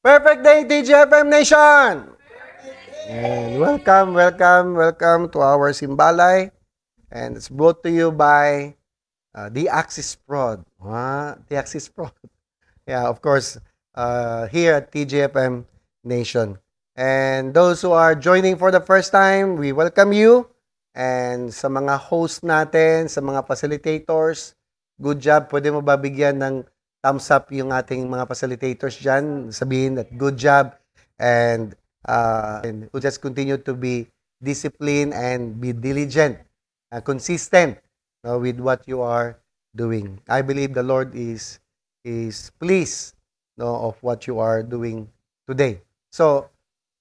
Perfect day, TGFM Nation! And welcome to our Simbalay. And it's brought to you by The Axis Prod. The Axis Prod. Yeah, of course, here at TGFM Nation. And those who are joining for the first time, we welcome you. And sa mga host natin, sa mga facilitators, good job. Pwede mo ba bigyan ng thumbs up yung ating mga facilitators dyan? Sabihin that good job. And we'll just continue to be disciplined and be diligent, consistent with what you are doing. I believe the Lord is pleased of what you are doing today. So,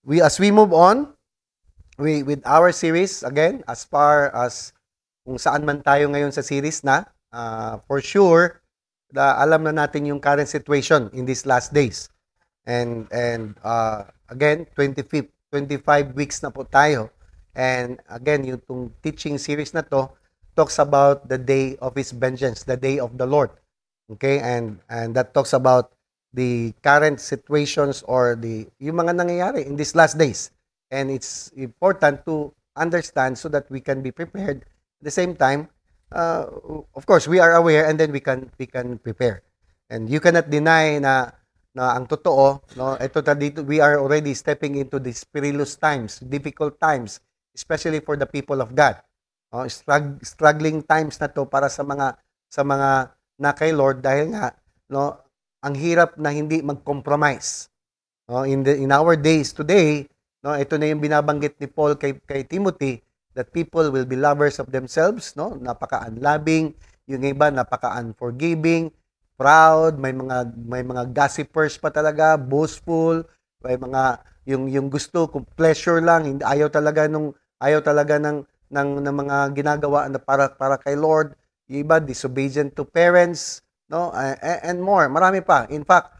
as we move on, with our series, again, as far as kung saan man tayo ngayon sa series na, for sure, alam na natin yung current situation in these last days. And again, 25 weeks na po tayo. And again, yung teaching series na to talks about the day of His vengeance, the day of the Lord. Okay? And that talks about the current situations or yung mga nangyayari in these last days. And it's important to understand so that we can be prepared. At the same time, of course, we are aware and then we can prepare. And you cannot deny na ang totoo, no, ito dito, we are already stepping into these perilous times, difficult times, especially for the people of God. Struggling times na to para sa mga na kay Lord dahil nga ang hirap na hindi mag-compromise. In our days today, ito na yung binabanggit ni Paul kay Timothy, that people will be lovers of themselves, napaka-unloving, yung iba napaka-unforgiving, proud, may mga gossipers pa talaga, boastful, may mga yung gusto kung pleasure lang, hindi ayaw talaga ng mga ginagawa na para kay Lord. Yung iba disobedient to parents, and more. Marami pa. In fact,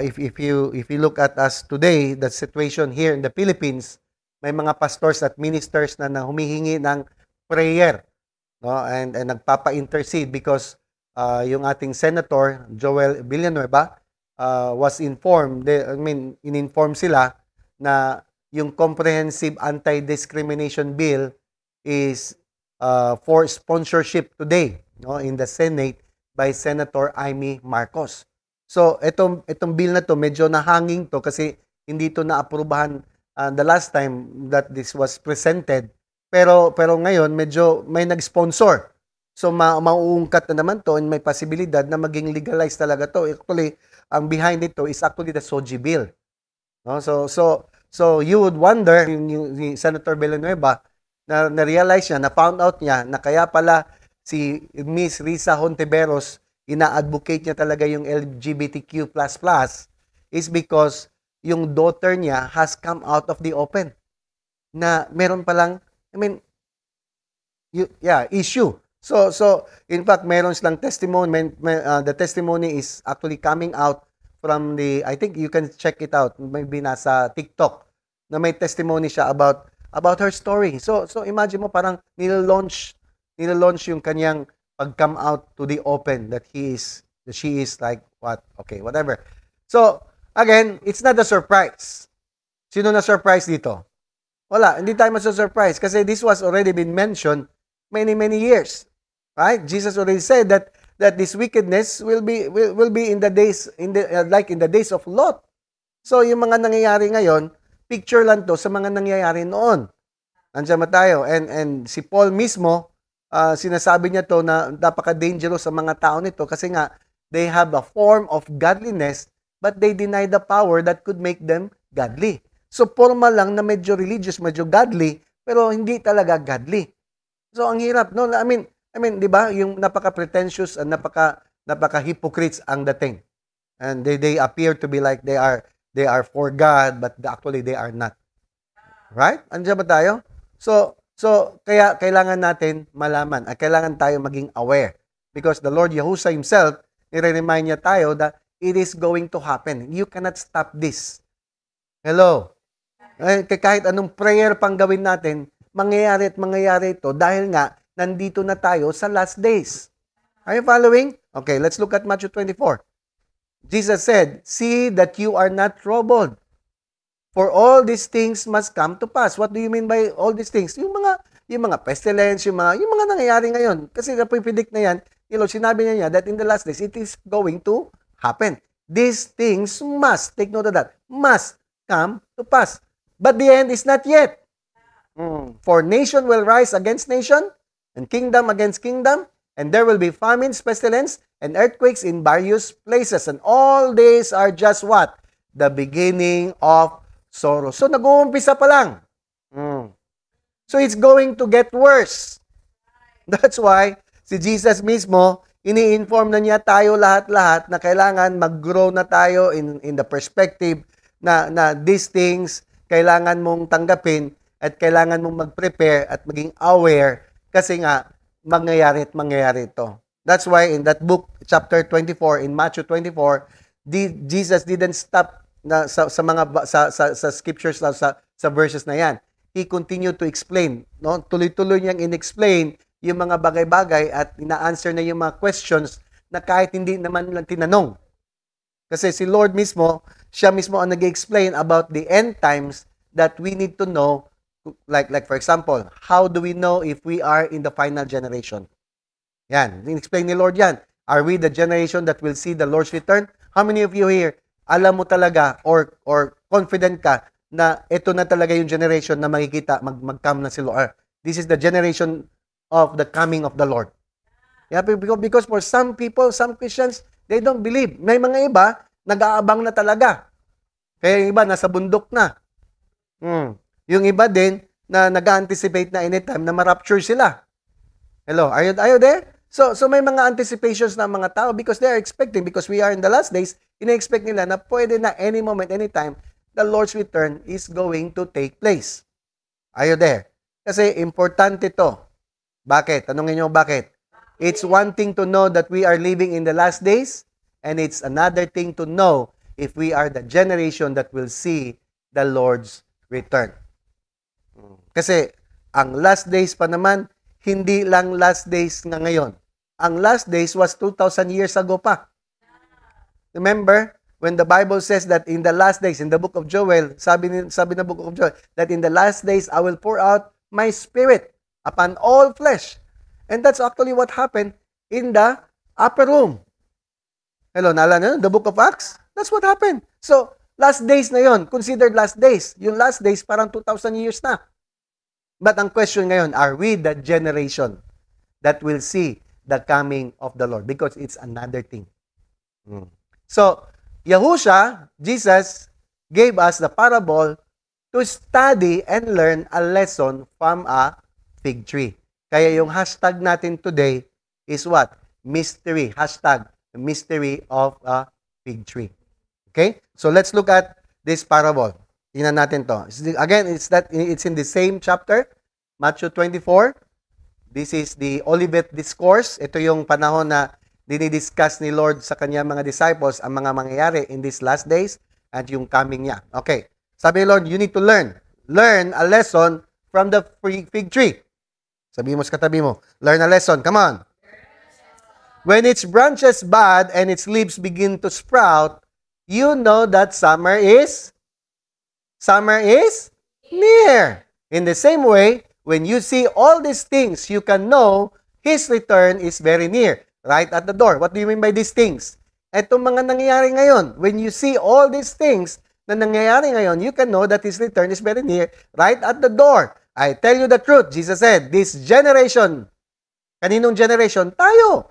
if you look at us today, the situation here in the Philippines, may mga pastors at ministers na humihingi ng prayer, and nagpapa-intercede because yung ating Senator Joel Villanueva was informed, in-inform sila na yung Comprehensive Anti-Discrimination Bill is for sponsorship today, in the Senate by Senator Amy Marcos. So, itong bill na to, medyo nahanging to kasi hindi to naaprubahan the last time that this was presented. Pero ngayon, medyo may nag-sponsor. So, mauungkat na naman to and may posibilidad na maging legalized talaga to. Actually, ang behind nito is actually the SOGI bill. So you would wonder, yung Senator Villanueva, na-realize niya, na-found out niya, na kaya pala si Miss Risa Hontiveros ina-advocate niya talaga yung LGBTQ++ is because yung daughter niya has come out of the open. Na meron palang, issue. So in fact, meron silang testimony. The testimony is actually coming out from I think you can check it out, maybe nasa TikTok, na may testimony siya about her story. So imagine mo, parang nila-launch yung kanyang pag-come out to the open that she is like what? Okay, whatever. So, again, it's not a surprise. Sino na surprise dito? Wala, hindi tayo masa-surprise kasi this was already been mentioned many years. Right? Jesus already said that this wickedness will be in the days like in the days of Lot. So, yung mga nangyayari ngayon, picture lang to sa mga nangyayari noon. Nandiyan ba tayo? And si Paul mismo, sinasabi niya to na napaka-dangerous sa mga tao nito kasi nga they have a form of godliness but they deny the power that could make them godly. So formal lang na medyo religious, medyo godly, pero hindi talaga godly. So ang hirap, no? I mean, 'di ba? Yung napaka-pretentious and napaka-hypocrites ang dating. And they appear to be like they are for God but actually they are not. Right? Andiyan ba tayo? So, kaya kailangan natin malaman at kailangan tayo maging aware because the Lord Yahushua Himself, nire-remind niya tayo that it is going to happen. You cannot stop this. Hello? Kahit anong prayer pang gawin natin, mangyayari ito dahil nga nandito na tayo sa last days. Are you following? Okay, let's look at Matthew 24. Jesus said, "See that you are not troubled. For all these things must come to pass." What do you mean by all these things? Yung mga pestilence, yung mga nangyayari ngayon. Kasi napipredict na yan, sinabi niya that in the last days, it is going to happen. These things must, take note of that, must come to pass. But the end is not yet. For nation will rise against nation, and kingdom against kingdom, and there will be famines, pestilence, and earthquakes in various places. And all these are just what? The beginning of sorrow. So, nag-uumpisa pa lang. So, it's going to get worse. That's why, si Jesus mismo, ini-inform na niya tayo lahat-lahat na kailangan mag-grow na tayo in the perspective na these things kailangan mong tanggapin at kailangan mong mag-prepare at maging aware kasi nga, mangyayari ito. That's why in that book, chapter 24, in Matthew 24, Jesus didn't stop na sa scriptures na sa verses na yan. He continued to explain, no? Tuloy-tuloy niyang in-explain yung mga bagay-bagay at ina-answer na yung mga questions na kahit hindi naman lang tinanong. Kasi si Lord mismo, siya mismo ang nag-explain about the end times that we need to know. Like for example, how do we know if we are in the final generation? Yan, in-explain ni Lord yan. Are we the generation that will see the Lord's return? How many of you here, alam mo talaga or confident ka na ito na talaga yung generation na makikita, mag-come na si Lord? This is the generation of the coming of the Lord. Yeah, because for some people, some Christians, they don't believe. May mga iba, nag-aabang na talaga. Kaya yung iba, nasa bundok na. Yung iba din, na nag-anticipate na anytime na ma-rapture sila. Hello, are you there? So may mga anticipations na mga tao because they are expecting, because we are in the last days, ina-expect nila na pwede na any moment, anytime, the Lord's return is going to take place. Are you there? Kasi importante to. Bakit? Tanungin nyo bakit? It's one thing to know that we are living in the last days, and it's another thing to know if we are the generation that will see the Lord's return. Kasi ang last days pa naman, hindi lang last days nga ngayon. Ang last days was 2,000 years ago pa. Remember, when the Bible says that in the last days, in the book of Joel, sabi na book of Joel, that in the last days, I will pour out my spirit upon all flesh. And that's actually what happened in the upper room. Hello, naalala nyo? The book of Acts? That's what happened. So, last days na yon, considered last days. Yung last days, parang 2,000 years na. But ang question ngayon, are we the generation that will see the coming of the Lord? Because it's another thing. So, Yahusha, Jesus, gave us the parable to study and learn a lesson from a fig tree. Kaya yung hashtag natin today is what? Mystery. Hashtag mystery of a fig tree. Okay? So let's look at this parable. Tingnan natin to. Again, it's in the same chapter, Matthew 24. This is the Olivet Discourse. Ito yung panahon na dinidiscuss ni Lord sa kanyang mga disciples ang mga mangyayari in these last days at yung coming niya. Okay. Sabi ni Lord, you need to learn. Learn a lesson from the fig tree. Sabi mo sa katabi mo, learn a lesson. Come on. When its branches bud and its leaves begin to sprout, you know that summer is near. In the same way, when you see all these things, you can know His return is very near, right at the door. What do you mean by these things? Itong mga nangyayari ngayon, when you see all these things na nangyayari ngayon, you can know that His return is very near, right at the door. I tell you the truth, Jesus said, this generation, kaninong generation? Tayo.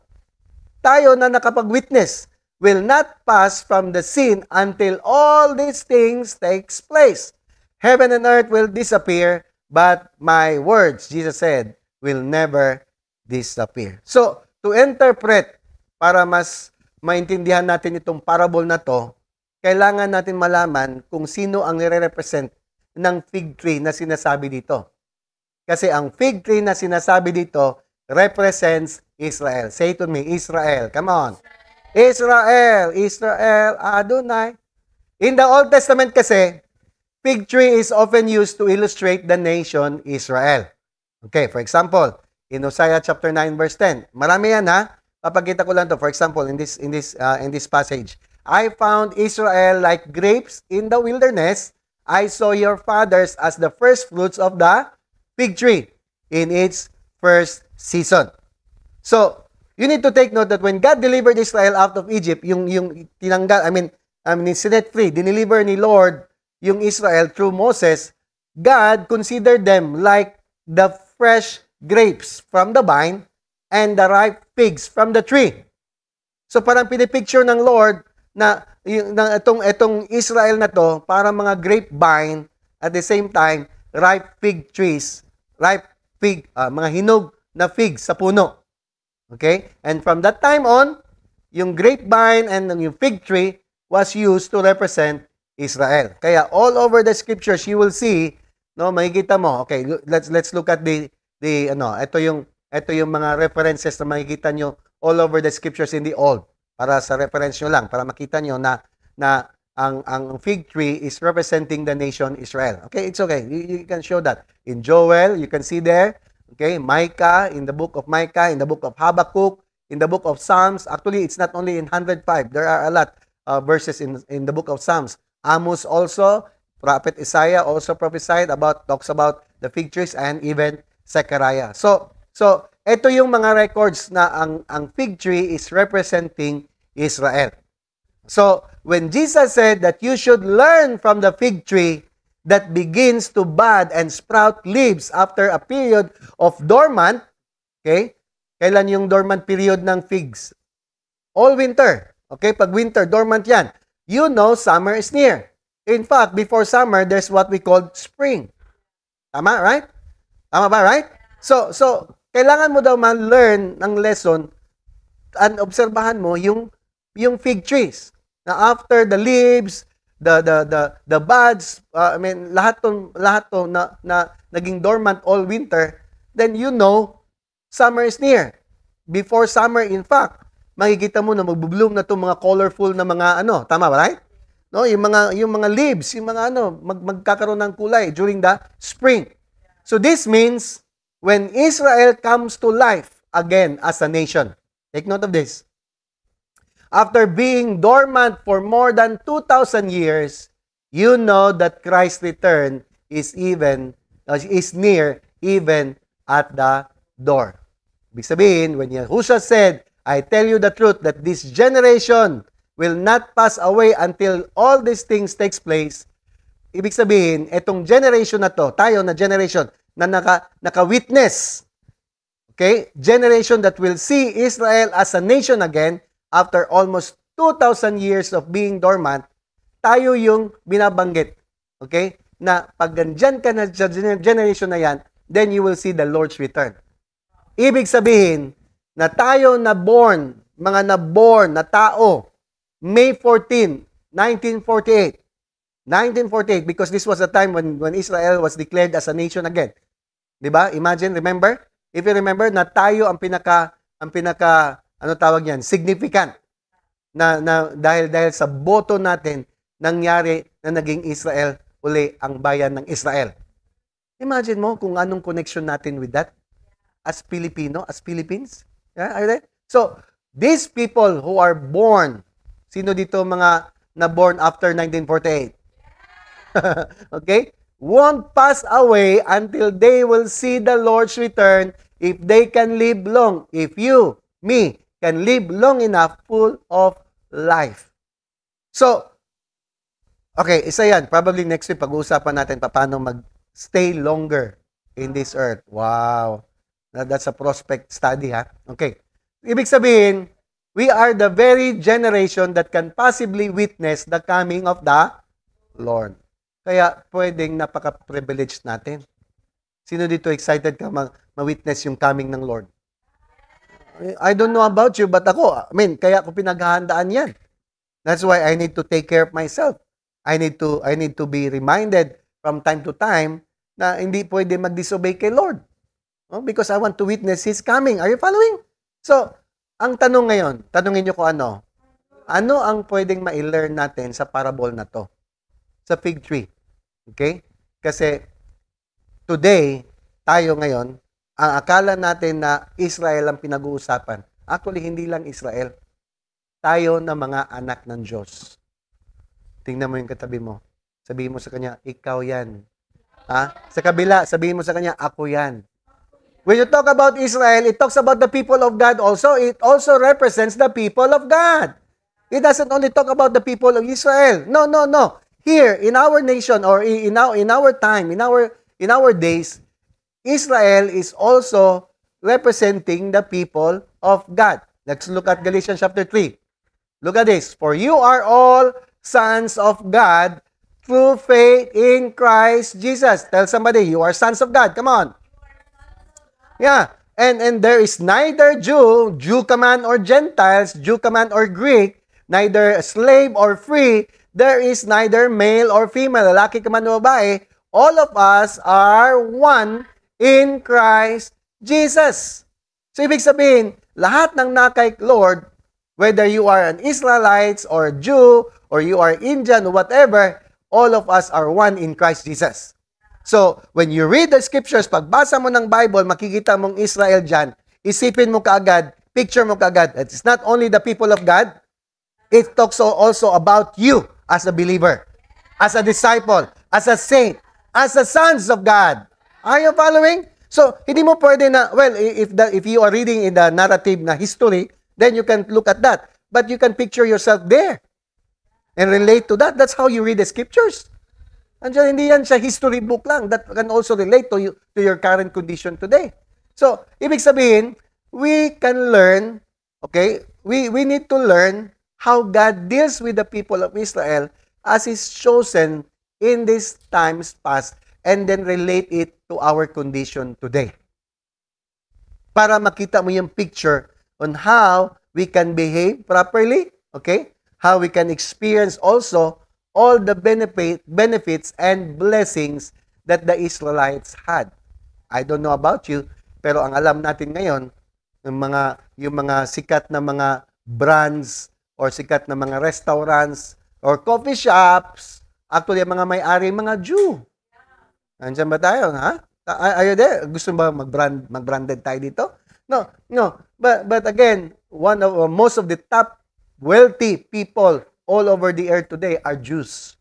Tayo na nakapag-witness will not pass from the scene until all these things takes place. Heaven and earth will disappear, but my words, Jesus said, will never disappear. So, to interpret, para mas maintindihan natin itong parable na to, kailangan natin malaman kung sino ang nire-represent ng fig tree na sinasabi dito. Kasi ang fig tree na sinasabi dito represents Israel. Say to me, Israel. Come on. Israel, Israel, Adonai. In the Old Testament kasi, fig tree is often used to illustrate the nation Israel. Okay, for example, in Hosea chapter 9 verse 10. Marami yan ha. Papakita ko lang to. For example, in this passage, I found Israel like grapes in the wilderness. I saw your fathers as the first fruits of the fig tree in its first season. So, you need to take note that when God delivered Israel out of Egypt, yung tinanggal, sinet free, dineliver ni Lord yung Israel through Moses, God considered them like the fresh grapes from the vine and the ripe figs from the tree. So parang pinipicture ng Lord na itong Israel na to, parang mga grapevine, at the same time, ripe fig trees, mga hinog na figs sa puno. Okay? And from that time on, yung grapevine and yung fig tree was used to represent Israel. Kaya all over the scriptures, you will see, no, makikita mo. Okay, let's look at ito yung mga references na makikita nyo all over the scriptures in the Old. Para sa reference nyo lang, para makita nyo na ang fig tree is representing the nation Israel. Okay, it's okay. You can show that. In Joel, you can see there. Okay, Micah, in the book of Micah, in the book of Habakkuk, in the book of Psalms. Actually, it's not only in 105. There are a lot of verses in the book of Psalms. Amos also, Prophet Isaiah also talks about the fig trees, and even Zechariah. So ito yung mga records na ang fig tree is representing Israel. So, when Jesus said that you should learn from the fig tree that begins to bud and sprout leaves after a period of dormant, okay? Kailan yung dormant period ng figs? All winter. Okay? Pag winter, dormant yan. You know summer is near. In fact, before summer, there's what we call spring. Tama, right? Tama ba, right? So kailangan mo daw ma-learn ng lesson and obserbahan mo yung fig trees. Na after the leaves, the buds, lahat to na naging dormant all winter, then you know summer is near. Before summer, in fact, makikita mo na magbo-bloom na itong mga colorful na mga tama ba, right? No, yung mga leaves, yung mga magkakaroon ng kulay during the spring. So this means when Israel comes to life again as a nation. Take note of this. After being dormant for more than 2,000 years, you know that Christ's return is near, even at the door. Ibig sabihin, when Yahushua said, I tell you the truth that this generation will not pass away until all these things takes place. Ibig sabihin, etong generation na to, tayo na generation na naka-witness, okay? Generation that will see Israel as a nation again after almost 2,000 years of being dormant, tayo yung binabanggit, okay? Na pag ganyan ka na sa generation na yan, then you will see the Lord's return. Ibig sabihin, na tayo mga na-born na tao, May 14, 1948. 1948, because this was the time when Israel was declared as a nation again. 'Di ba? Imagine, remember? If you remember, na tayo ang pinaka significant na dahil sa boto natin nangyari na naging Israel uli ang bayan ng Israel. Imagine mo kung anong connection natin with that as Filipino, as Philippines. Yeah, are they? So, these people who are born, sino dito mga na-born after 1948? Okay? Won't pass away until they will see the Lord's return if they can live long. If you, me, can live long enough full of life. So, okay, isa yan. Probably next week pag-uusapan natin paano mag-stay longer in this earth. Wow. That's a prospect study, ha? Okay. Ibig sabihin, we are the very generation that can possibly witness the coming of the Lord. Kaya pwedeng napaka-privileged natin. Sino dito excited ka ma-witness yung coming ng Lord? I don't know about you, but ako, kaya ko pinaghahandaan yan. That's why I need to take care of myself. I need to be reminded from time to time na hindi pwede mag-disobey kay Lord. Because I want to witness His coming. Are you following? So, ang tanong ngayon, tanungin nyo ko ano ang pwedeng ma-learn natin sa parable na to? Sa fig tree. Okay? Kasi, today, tayo ngayon, ang akala natin na Israel ang pinag-uusapan. Actually, hindi lang Israel. tayo na mga anak ng Diyos. Tingnan mo yung katabi mo. Sabihin mo sa kanya, ikaw yan. Ha? Sa kabila, sabihin mo sa kanya, ako yan. When you talk about Israel, it talks about the people of God also. It also represents the people of God. It doesn't only talk about the people of Israel. No, no, no. Here, in our nation, or in our time, in our days, Israel is also representing the people of God. Let's look at Galatians chapter 3. Look at this. For you are all sons of God through faith in Christ Jesus. Tell somebody, you are sons of God. Come on. Yeah. And there is neither Jew ka man or Gentiles, Jew ka man or Greek, neither slave or free, there is neither male or female, lalaki ka man o babae, all of us are one in Christ Jesus. So, ibig sabihin, lahat ng nakay Lord, whether you are an Israelite or Jew, or you are Indian, or whatever, all of us are one in Christ Jesus. So, when you read the scriptures, pagbasa mo ng Bible, makikita mong Israel dyan, isipin mo kaagad, picture mo kaagad, that it's not only the people of God, it talks also about you as a believer, as a disciple, as a saint, as a sons of God. Are you following? So, hindi mo pwede na, well, if you are reading in the narrative na history, then you can look at that. But you can picture yourself there and relate to that. That's how you read the scriptures. Andiyan, hindi yan siya history book lang. That can also relate to you, to your current condition today. So, ibig sabihin, we can learn, okay, we need to learn how God deals with the people of Israel as His chosen in these times past, and then relate it to our condition today. Para makita mo yung picture on how we can behave properly, okay? How we can experience also all the benefits and blessings that the Israelites had. I don't know about you, pero ang alam natin ngayon, yung mga sikat na mga brands or sikat na mga restaurants or coffee shops, actually, ang mga may-ari, mga Jew. Nandiyan ba tayo, ha? Are you there? Gusto ba mag-branded tayo dito? No. But again, most of the top wealthy people all over the earth today are Jews.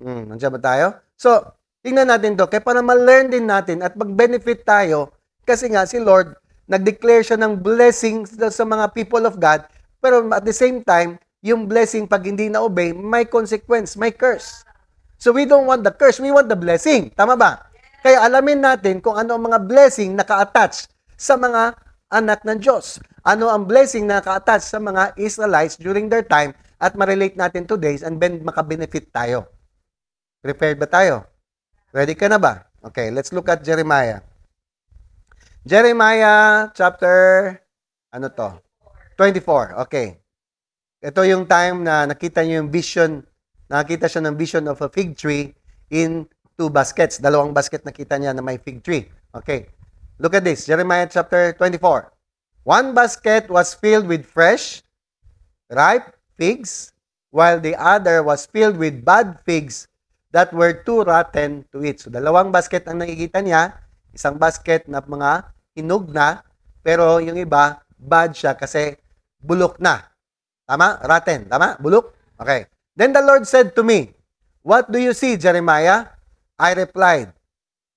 Nandiyan ba tayo? So, tingnan natin to. Kaya para ma-learn din natin at mag-benefit tayo, kasi nga si Lord, nag-declare siya ng blessings sa mga people of God, pero at the same time, yung blessing pag hindi na-obey, may consequence, may curse. So we don't want the curse, we want the blessing. Tama ba? Kaya alamin natin kung ano ang mga blessing naka-attach sa mga anak ng Diyos. Ano ang blessing na naka-attach sa mga Israelites during their time at ma-relate natin today and then maka-benefit tayo. Prepared ba tayo? Ready ka na ba? Okay, let's look at Jeremiah. Jeremiah chapter, 24. Okay. Ito yung time na nakita niyo yung vision. Nakita siya ng vision of a fig tree in 2 baskets. 2 basket nakita niya na may fig tree. Okay. Look at this. Jeremiah chapter 24. 1 basket was filled with fresh, ripe figs, while the other was filled with bad figs that were too rotten to eat. So, 2 basket ang nakikita niya. Isang basket na mga hinog na, pero yung iba, bad siya kasi bulok na. Tama? Rotten. Tama? Bulok? Okay. Then the Lord said to me, "What do you see, Jeremiah?" I replied,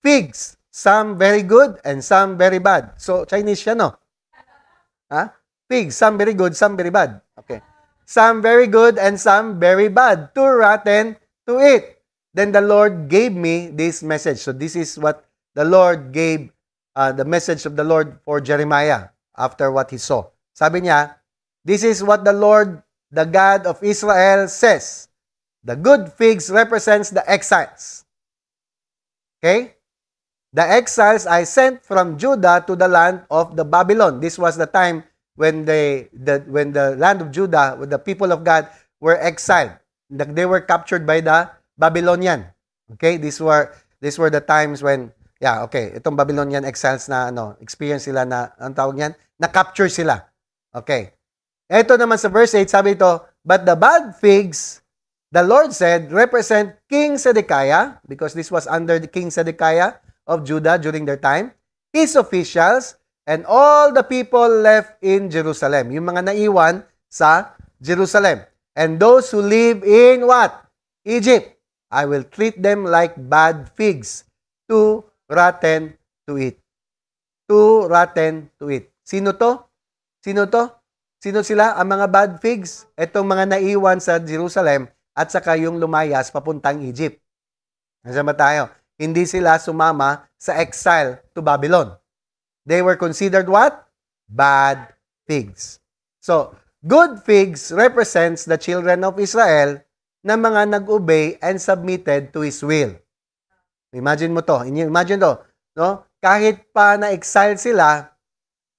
"Figs, some very good and some very bad." So, Chinese siya, no? Ha? Figs, some very good, some very bad. Okay. Some very good and some very bad, too rotten to eat. Then the Lord gave me this message. So, this is what the Lord gave, the message of the Lord for Jeremiah after what he saw. Sabi niya, "This is what the Lord, the God of Israel, says. The good figs represents the exiles." Okay? "The exiles I sent from Judah to the land of the Babylon." This was the time when when the land of Judah, when the people of God were exiled. They were captured by the Babylonian. Okay? These were the times when, itong Babylonian exiles na experience sila na, ang tawag niyan, na-capture sila. Okay. Ito naman sa verse 8, sabi ito, "But the bad figs," the Lord said, "represent King Zedekiah," because this was under the King Zedekiah of Judah during their time, "his officials, and all the people left in Jerusalem." Yung mga naiwan sa Jerusalem. And those who live in what? Egypt. I will treat them like bad figs, too rotten to eat. Too rotten to eat. Sino to? Sino to? Sino sila? Ang mga bad figs. Itong mga naiwan sa Jerusalem at saka yung lumayas papuntang Egypt. Nasama tayo. Hindi sila sumama sa exile to Babylon. They were considered what? Bad figs. So, good figs represents the children of Israel na mga nag-obey and submitted to His will. Imagine mo to. Imagine to. No? Kahit pa na-exile sila,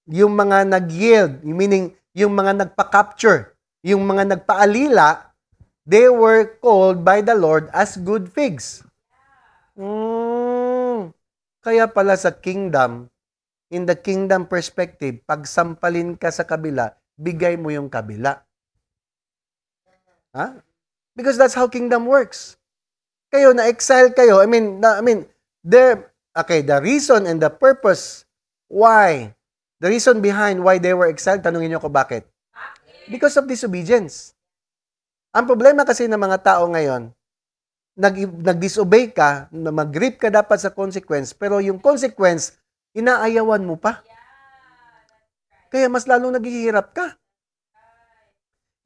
yung mga nag-yield, meaning yung mga nagpa-capture, yung mga nagpaalila, they were called by the Lord as good figs. Kaya pala sa kingdom, in the kingdom perspective, pag sampalin ka sa kabila, bigay mo yung kabila. Ha? Because that's how kingdom works. Kayo, na-exile kayo. The reason and the purpose why, the reason behind why they were exiled, tanungin niyo ko bakit? Because of disobedience. Ang problema kasi ng mga tao ngayon, nag-disobey ka, mag-grip ka dapat sa consequence, pero yung consequence, inaayawan mo pa. Kaya mas lalong naghihirap ka.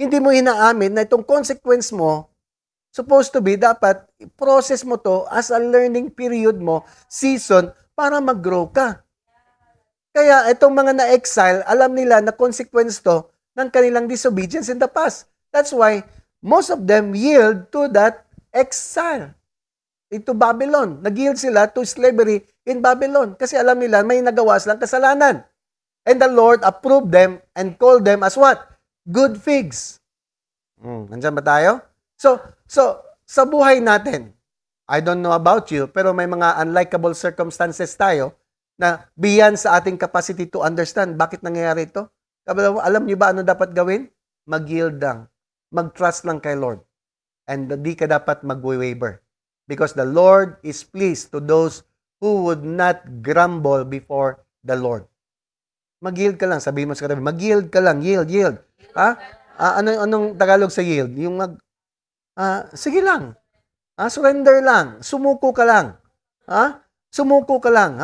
Hindi mo inaamin na itong consequence mo, supposed to be, dapat process mo to as a learning period mo, season, para mag-grow ka. Kaya itong mga na-exile, alam nila na consequence to ng kanilang disobedience in the past. That's why most of them yield to that exile into Babylon. Nag-yield sila to slavery in Babylon kasi alam nila may nagawa silang kasalanan. And the Lord approved them and called them as what? Good figs. Nandiyan ba tayo? So, sa buhay natin, I don't know about you, pero may mga unlikable circumstances tayo na beyond sa ating capacity to understand bakit nangyayari ito. Alam niyo ba ano dapat gawin? Mag-yield lang. Mag-trust lang kay Lord. And di ka dapat mag-waver. Because the Lord is pleased to those who would not grumble before the Lord. Mag-yield ka lang. Sabihin mo sa katabi, mag-yield ka lang. Yield. Ha? Anong Tagalog sa yield? Yung sige lang. Surrender lang. Sumuko ka lang. Sumuko ka lang.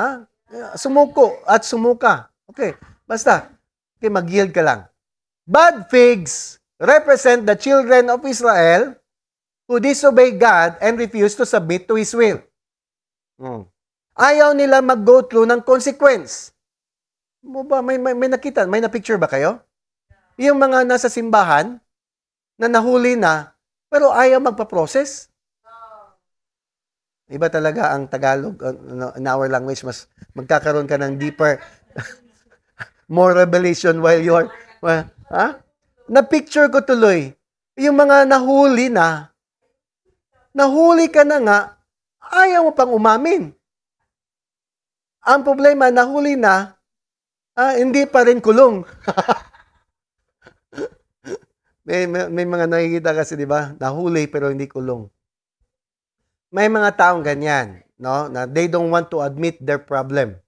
Sumuko at sumuka. Okay. Basta. Okay, mag-yield ka lang. Bad figs represent the children of Israel who disobey God and refuse to submit to His will. Ayaw nila mag-go through ng consequence. May nakita, may na-picture ba kayo? Yung mga nasa simbahan na nahuli na, pero ayaw magpa-process. Iba talaga ang Tagalog, in our language, mas magkakaroon ka ng deeper, more revelation while you're, na-picture ko tuloy, yung mga nahuli ka na nga, ayaw mo pang umamin. Ang problema, nahuli na, hindi pa rin kulong. may mga nakikita kasi, di ba? Nahuli pero hindi kulong. May mga taong ganyan, no? Na they don't want to admit their problem.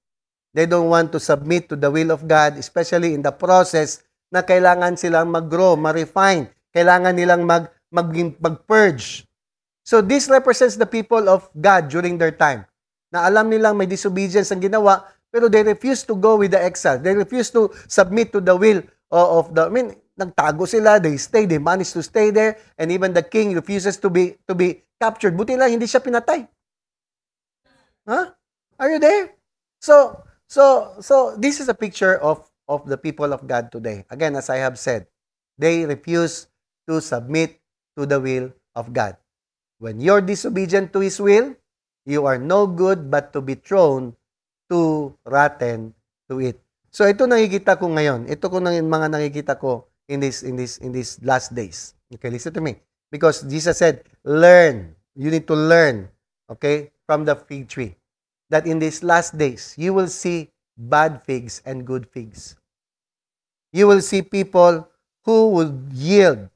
They don't want to submit to the will of God, especially in the process na kailangan silang mag-grow, ma-refine. Kailangan nilang mag-purge. So this represents the people of God during their time. Na alam nilang may disobedience ang ginawa, pero they refuse to go with the exile. They refuse to submit to the will of the, nagtago sila, they managed to stay there, and even the king refuses to be captured. Buti lang, hindi siya pinatay. Are you there? So this is a picture of the people of God today. Again, as I have said, they refuse to submit to the will of God. When you're disobedient to His will, you are no good but to be thrown to rotten to it. So ito nakikita ko ngayon. Ito ko mga nakikita ko in these last days. Okay, listen to me. Because Jesus said, learn. You need to learn, okay, from the fig tree. That in these last days, you will see bad figs and good figs. You will see people who would yield.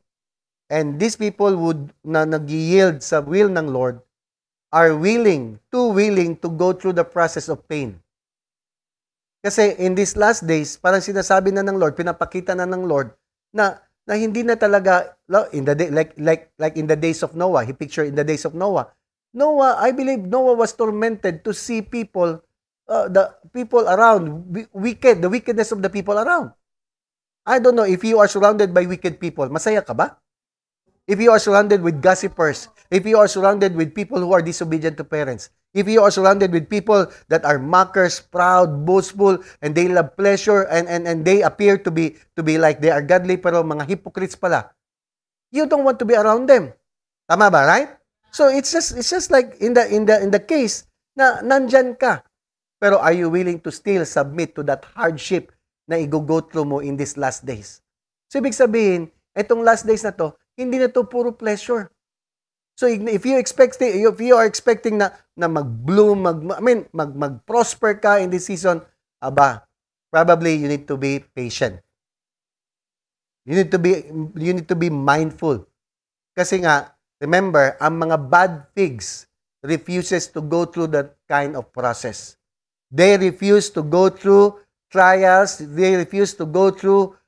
And these people na nag-yield sa will ng Lord are too willing to go through the process of pain. Kasi in these last days, parang sinasabi na ng Lord, pinapakita na ng Lord, na na hindi na talaga in the day, like in the days of Noah. He pictured in the days of Noah. Noah, I believe Noah was tormented to see people, the people around, the wickedness of the people around. I don't know if you are surrounded by wicked people, masaya ka ba? If you are surrounded with gossipers, if you are surrounded with people who are disobedient to parents, if you are surrounded with people that are mockers, proud, boastful, and they love pleasure, and they appear to be like they are godly, pero mga hypocrites pala, you don't want to be around them. Tama ba, right? So it's just like in the case na nandyan ka, pero are you willing to still submit to that hardship na i-go through mo in these last days? So ibig sabihin, itong last days na to, hindi na to puro pleasure. So if you are expecting na mag-bloom, mag-prosper ka in this season, probably you need to be patient. You need to be mindful. Kasi nga, remember, ang mga bad figs refuses to go through that kind of process. They refuse to go through trials. They refuse to go through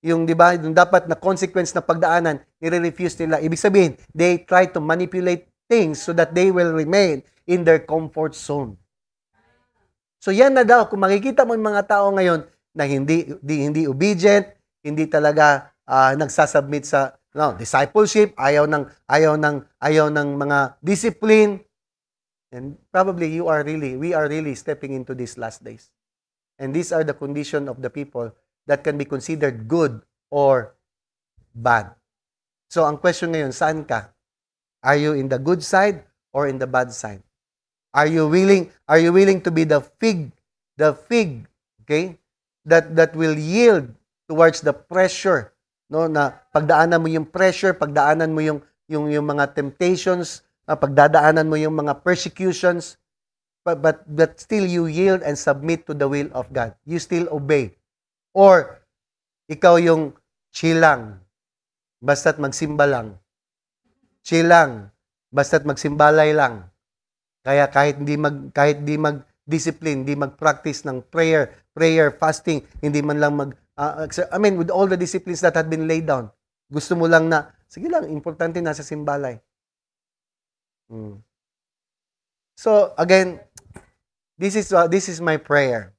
yung di ba, yung dapat na consequence na pagdaanan, nire-refuse nila. Ibig sabihin, they try to manipulate things so that they will remain in their comfort zone. So yan na daw, kung makikita mo yung mga tao ngayon na hindi obedient, hindi talaga nagsasubmit sa discipleship, ayaw ng mga discipline, and probably we are really stepping into these last days. And these are the condition of the people that can be considered good or bad. So, ang question ngayon, saan ka? Are you in the good side or in the bad side? Are you willing to be the fig, okay, that will yield towards the pressure, no, na pagdaanan mo yung pressure, pagdaanan mo yung mga temptations, pagdadaanan mo yung mga persecutions, but still you yield and submit to the will of God. You still obey. Or, ikaw yung chill lang, basta't magsimba lang. Chill lang, basta't magsimbalay lang. Kaya kahit di mag-discipline, di mag-practice ng prayer, fasting, hindi man lang with all the disciplines that had been laid down, gusto mo lang na, sige lang, importante nasa simbalay. So, again, this is my prayer.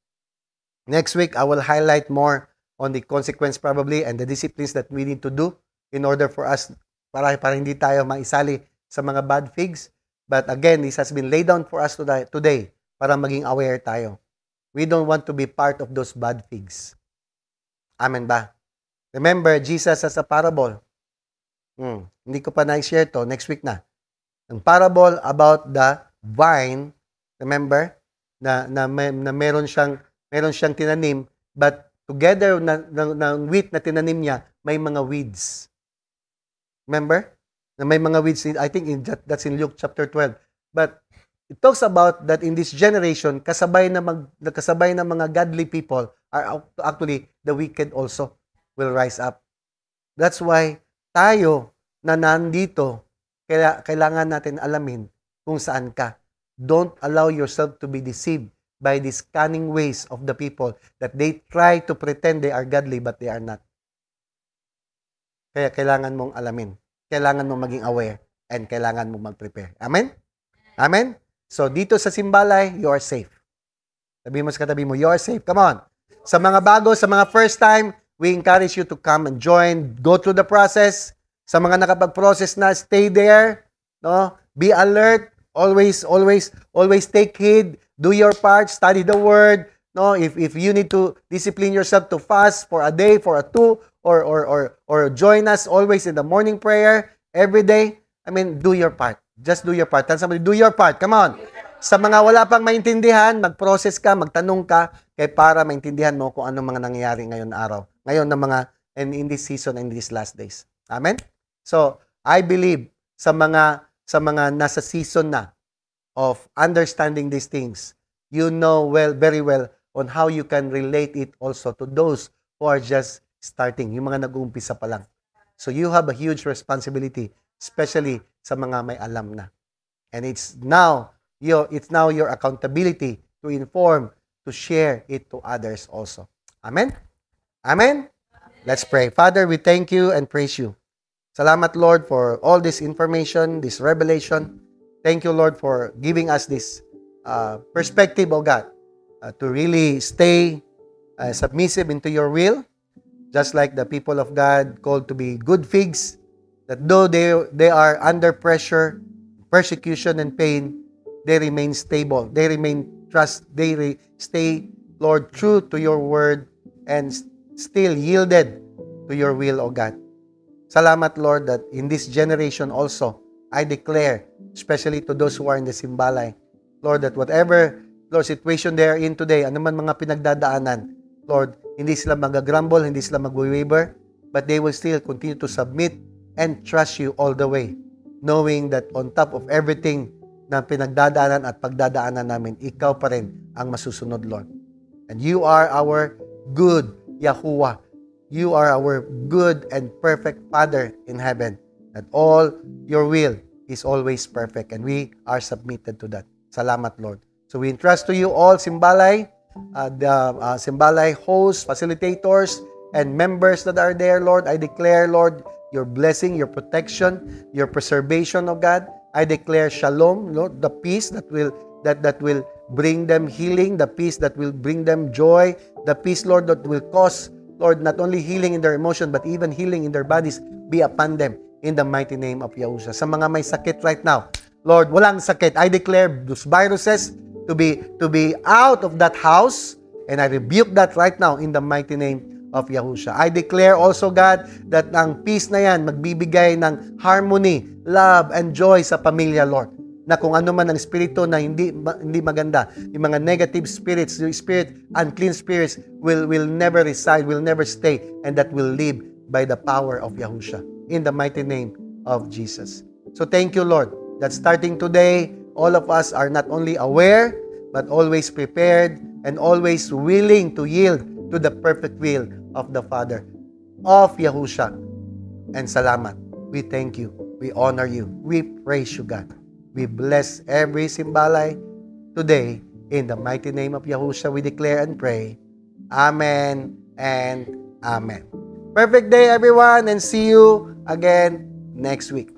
Next week, I will highlight more on the consequence probably and the disciplines that we need to do in order for us, para hindi tayo maisali sa mga bad figs. But again, this has been laid down for us today para maging aware tayo. We don't want to be part of those bad figs. Amen ba? Remember, Jesus has a parable. Hindi ko pa na-share to. Next week na. Ang parable about the vine, remember, na meron siyang tinanim, but together na wheat na tinanim niya, may mga weeds. Remember? Na may mga weeds, I think that's in Luke chapter 12. But it talks about that in this generation, kasabay na mga godly people are actually the wicked also will rise up. That's why tayo na nandito, kailangan natin alamin kung saan ka. Don't allow yourself to be deceived by these cunning ways of the people that they try to pretend they are godly but they are not. Kaya kailangan mong alamin. Kailangan mong maging aware and kailangan mong mag-prepare. Amen? Amen? So, dito sa Simbalay, you are safe. Sabi mo sa katabi mo, you are safe. Come on. Sa mga bago, sa mga first time, we encourage you to come and join, go through the process. Sa mga nakapag-process na, stay there. No? Be alert. Always take heed. Do your part. Study the word. No, if you need to discipline yourself to fast for a day, for a two, or join us always in the morning prayer every day. Do your part. Just do your part. Tell somebody, do your part. Come on. Sa mga wala pang maintindihan, mag-process ka, magtanong ka, para maintindihan mo kung anong mga nangyayari ngayon na araw. Ngayon na in this season and in these last days. Amen? So, I believe sa mga nasa season na of understanding these things, you know very well on how you can relate it also to those who are just starting, yung mga nag-uumpisa pa lang. So you have a huge responsibility, especially sa mga may alam na. And it's now your accountability to inform, to share it to others also. Amen? Amen? Let's pray. Father, we thank you and praise you. Salamat, Lord, for all this information, this revelation. Thank you, Lord, for giving us this perspective, oh God, to really stay submissive into your will, just like the people of God called to be good figs, that though they are under pressure, persecution, and pain, they remain stable. They remain stay, Lord, true to your word and still yielded to your will, O God. Salamat, Lord, that in this generation also, I declare, especially to those who are in the Simbalay, Lord, that whatever, Lord, situation they are in today, anuman mga pinagdadaanan, Lord, hindi sila mag-grumble, hindi sila mag-waver, but they will still continue to submit and trust you all the way, knowing that on top of everything na pinagdadaanan at pagdadaanan namin, ikaw pa rin ang masusunod, Lord. And you are our good Yahuwah. You are our good and perfect Father in heaven. That all your will is always perfect. And we are submitted to that. Salamat, Lord. So we entrust to you all Simbalay, the Simbalay hosts, facilitators, and members that are there, Lord. I declare, Lord, your blessing, your protection, your preservation, oh God. I declare shalom, Lord, the peace that will bring them healing, the peace that will bring them joy, the peace, Lord, that will cause, Lord, not only healing in their emotion, but even healing in their bodies, be upon them in the mighty name of Yahushua. Sa mga may sakit right now, Lord, walang sakit. I declare those viruses to be out of that house, and I rebuke that right now in the mighty name of Yahushua. I declare also, God, that ang peace na yan magbibigay ng harmony, love, and joy sa pamilya, Lord. Na kung ano man ang espiritu na hindi maganda, yung mga negative spirits, yung unclean spirits will never reside, will never stay, and that will live by the power of Yahushua. In the mighty name of Jesus. So thank you, Lord, that starting today, all of us are not only aware, but always prepared and always willing to yield to the perfect will of the Father, of Yahushua. And salamat. We thank you. We honor you. We praise you, God. We bless every Simbalay today. In the mighty name of Yahushua, we declare and pray. Amen and amen. Perfect day, everyone, and see you again next week.